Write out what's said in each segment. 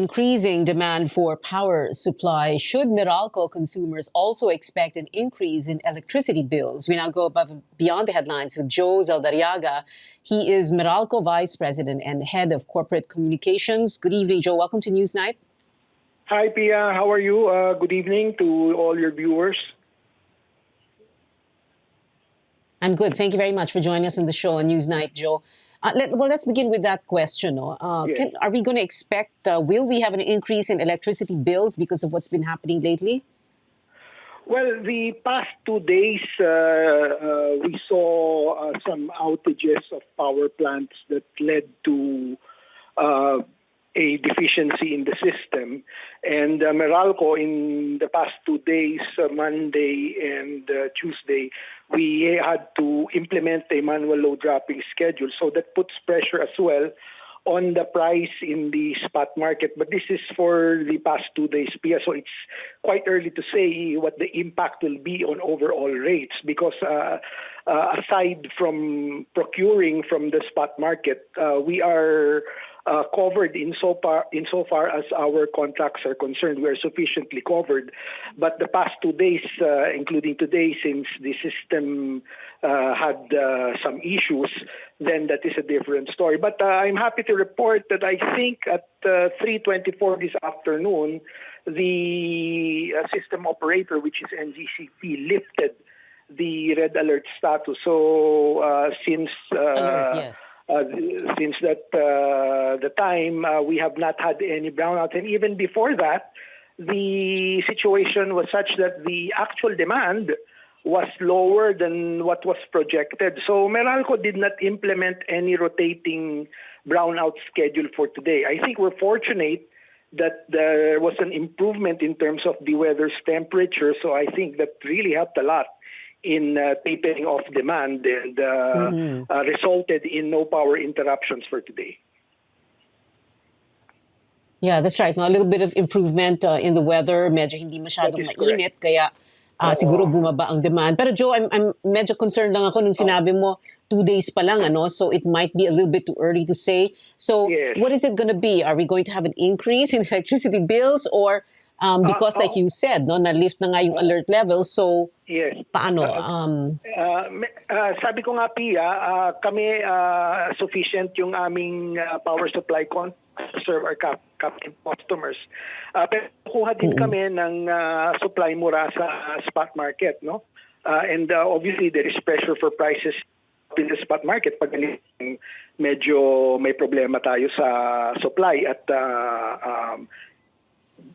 increasing demand for power supply, should Meralco consumers also expect an increase in electricity bills? We now go above and beyond the headlines with Joe Zaldarriaga. He is Meralco Vice President and Head of Corporate Communications. Good evening, Joe. Welcome to Newsnight. Hi, Pia. How are you? Good evening to all your viewers. I'm good. Thank you very much for joining us on the show on Newsnight, Joe. Let's begin with that question. Yes. Are we going to expect, will we have an increase in electricity bills because of what's been happening lately? Well, the past 2 days, we saw some outages of power plants that led to a deficiency in the system. And Meralco, in the past 2 days, Monday and Tuesday, we had to implement a manual load dropping schedule. So that puts pressure as well on the price in the spot market. But this is for the past 2 days, Pia. So it's quite early to say what the impact will be on overall rates because aside from procuring from the spot market, we are covered insofar as our contracts are concerned. We are sufficiently covered. But the past 2 days, including today, since the system had some issues, then that is a different story. But I'm happy to report that I think at 3:24 this afternoon, the system operator, which is NGCP, lifted the red alert status. So since Alert, yes. Since the time, we have not had any brownouts. And even before that, the situation was such that the actual demand was lower than what was projected. So Meralco did not implement any rotating brownout schedule for today. I think we're fortunate that there was an improvement in terms of the weather's temperature. So I think that really helped a lot in tapering off demand and resulted in no power interruptions for today. Yeah, that's right. No, a little bit of improvement in the weather. Medyo hindi masyadong That is correct. mainit, kaya siguro bumaba ang demand. Pero Joe, I'm medyo concerned lang ako nung sinabi mo 2 days pa lang, ano? So it might be a little bit too early to say. So Yes. what is it going to be? Are we going to have an increase in electricity bills or because like you said, no, na-lift na nga yung alert level, so Yes. paano? Sabi ko nga, Pia, kami sufficient yung aming power supply to serve our captive customers. Pero kuha din kami ng supply mura sa spot market, no? And obviously there is pressure for prices in the spot market pag medyo may problema tayo sa supply at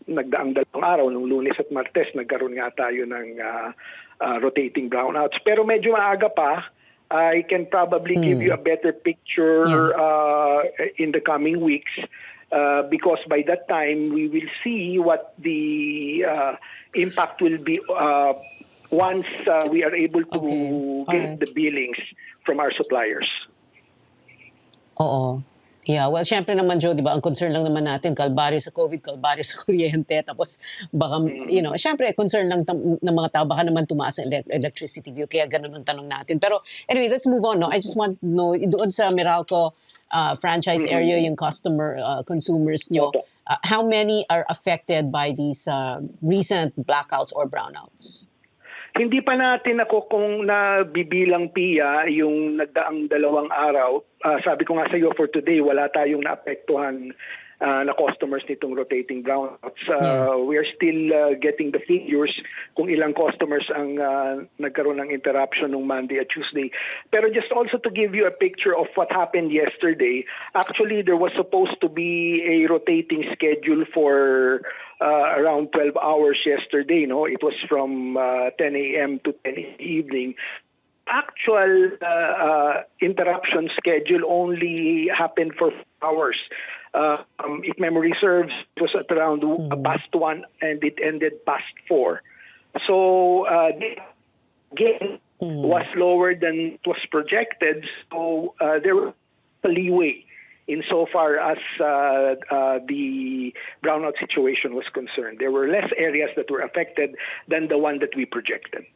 nagdaang dalawang araw, nung Lunes at Martes, nagkaroon nga tayo ng rotating brownouts. Pero medyo maaga pa. I can probably give you a better picture in the coming weeks because by that time, we will see what the impact will be once we are able to get the billings from our suppliers. Oo. Yeah, well, syempre naman, Joe, di ba, ang concern lang naman natin, kalbaryo sa COVID, kalbaryo sa kuryente, tapos baka, syempre, concern lang ng mga tao, baka naman tumaas ang electricity bill, kaya ganun ang tanong natin. Pero anyway, let's move on. No? I just want to know, doon sa Meralco franchise area, yung consumers nyo, how many are affected by these recent blackouts or brownouts? Hindi pa natin ako kung nabibilang, Pia, yung nagdaang dalawang araw. Sabi ko nga sa iyo, for today, wala tayong naapektuhan na customers nitong rotating brownouts. We are still getting the figures kung ilang customers ang nagkaroon ng interruption nung Monday at Tuesday. Pero just also to give you a picture of what happened yesterday, actually there was supposed to be a rotating schedule for around 12 hours yesterday. No, it was from 10 a.m. to 10 evening. Actual interruption schedule only happened for 4 hours. If memory serves, it was at around past 1 and it ended past 4. So the gain was lower than it was projected. So there was a leeway insofar as the brownout situation was concerned. There were less areas that were affected than the one that we projected.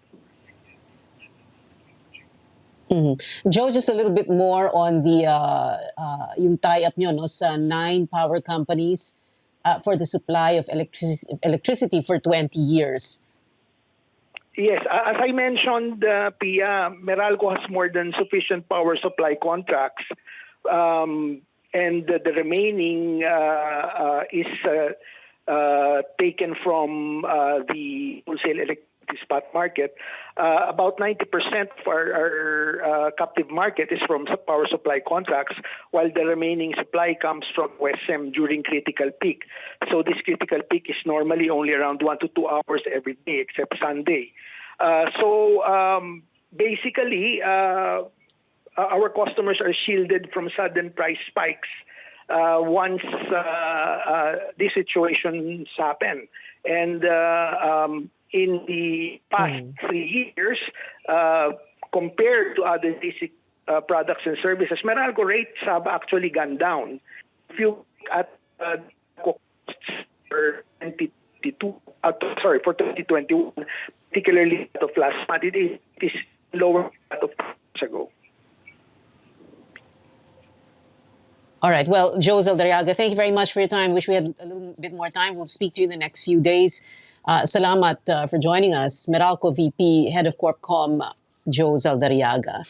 Joe, just a little bit more on the yung tie-up nyo no, sa 9 power companies. for the supply of electricity for 20 years. Yes, as I mentioned, Pia, Meralco has more than sufficient power supply contracts, and the remaining is taken from the wholesale electricity spot market. About 90% of our captive market is from power supply contracts, while the remaining supply comes from WESM during critical peak. So this critical peak is normally only around 1 to 2 hours every day, except Sunday. Basically, our customers are shielded from sudden price spikes once these situations happen. And in the past 3 years, compared to other basic products and services, Meralco rates have actually gone down. If you look at costs for 2021, particularly that of last month, it is lower than that of months ago. All right. Well, Joe Zaldarriaga, thank you very much for your time. Wish we had a little bit more time. We'll speak to you in the next few days. Salamat for joining us. Meralco VP, Head of Corpcom, Joe Zaldarriaga.